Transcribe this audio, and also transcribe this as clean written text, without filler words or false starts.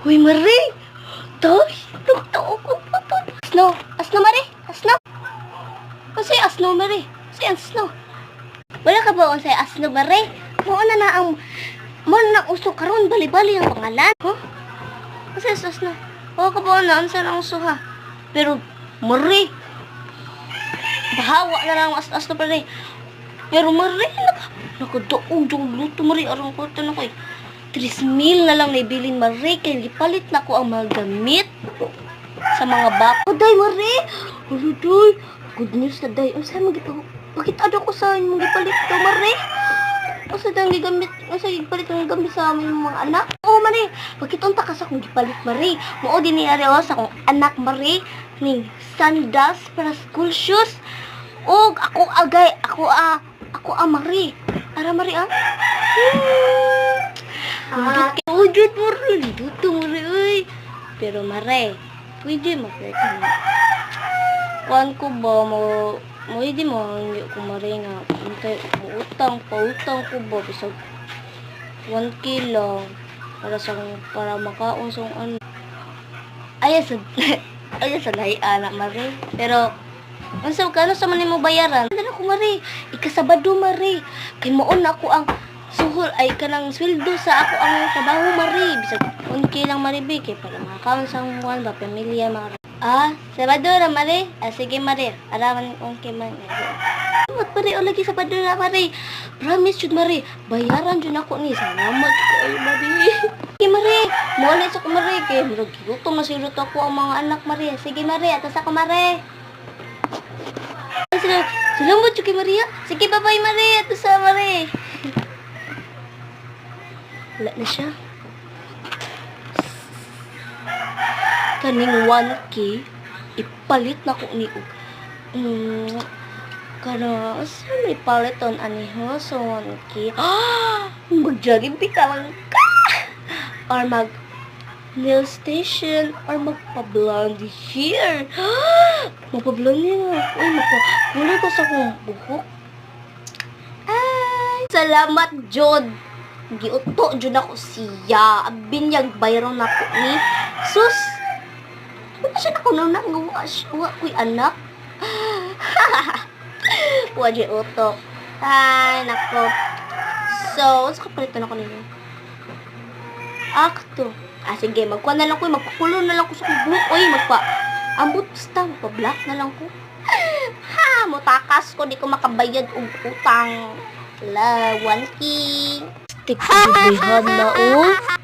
Uy, Mari! Tay! Nagtao ko pa to. Asno! Asno, Mari! Asno! Kasi asno, Mari! Kasi asno! Wala ka ba kung say asno, Mari? Muna na ang... Muna na uso karon bali-bali ang pangalan. Huh? Kasi asno. Wala ka ba na ang sarang uso ha? Pero, Mari! Bahawa na lang ang asno, Mari. Pero, Mari! Nakadoong yung luto, Mari. Arang ko ito na ko eh. 3,000 na lang naibilin, Mari. Kaya gipalit na ko ang mga gamit sa mga bako. Day, Mari! Ano, Day? Good news na, Day. Ang saan magito? Bakit ano ko sa mong gipalit to, Mari? Kasi dang gigamit, kasi gipalit ang gamit sa aming mga anak. Oo, Mari. Bakit unta ka sa akong gipalit, Mari? Mao din niya sa akong anak, Mari. Ning sandals para school shoes. Og ako agay, ako Mari. Ara, Mari, ah? Udot, Mari. Duto, Mari, uy. Pero, Mari, pwede mag-work mo. Kuan ko ba, hindi mo, hindi ko Mari nga. Pautang ko ba, bisag 1K lang. Para makaon sa ano. Ayun sa lahi, anak, Mari. Pero, kano sa man mo bayaran? Dala ko, Mari. Ikasabado, Mari. Kay moon ako ang suhol ay kanang sweldo sa ako ang trabaho, Mari. Bisag 1K lang, Mari, kay para makakaon sa kuan ba pamilya, Mari. Sabado ra, Mari. Sige, Mari. Araman 1K man. Salamat, Mari. O lagi sabado na, Mari. Promise jud, Mari. Bayaran jud ako ni. Salamat kayo, Mari. Sige, Mari. Muli sa ko, Mari. Kay murag gutom na siguro ako ang mga anak, Mari. Sige, Mari. Atas ako, Mari. Salamat kay Maria. Sige, bye-bye, Mari. Ato sa Mari. Wala na siya. Kaning 1K, ipalit na ko ni kana, saan may paliton ani ho? So, 1K. Mag-jollibee ka lang ka! Or nail station or magpa-blondie hair. Magpa-blondie na. Uy, magpa-kulay ko sa kong buhok. Ay, salamat, Jod. Giuto, Jod ako siya. Binyag bayron na ko ni. Sus! Ano siya na ko nung nangawa siya? Uwa ko'y anak. Uwa, Jod uto. Ay, nako. So, sa kapalitan ako nila. Akto. Sige, magkuha na lang ko, magpakulo na lang ko sa buhok. Uy, ambot basta, magpa-black na lang ko. Mutakas ko, di ko makabayad og utang. 1K. Stick ko na,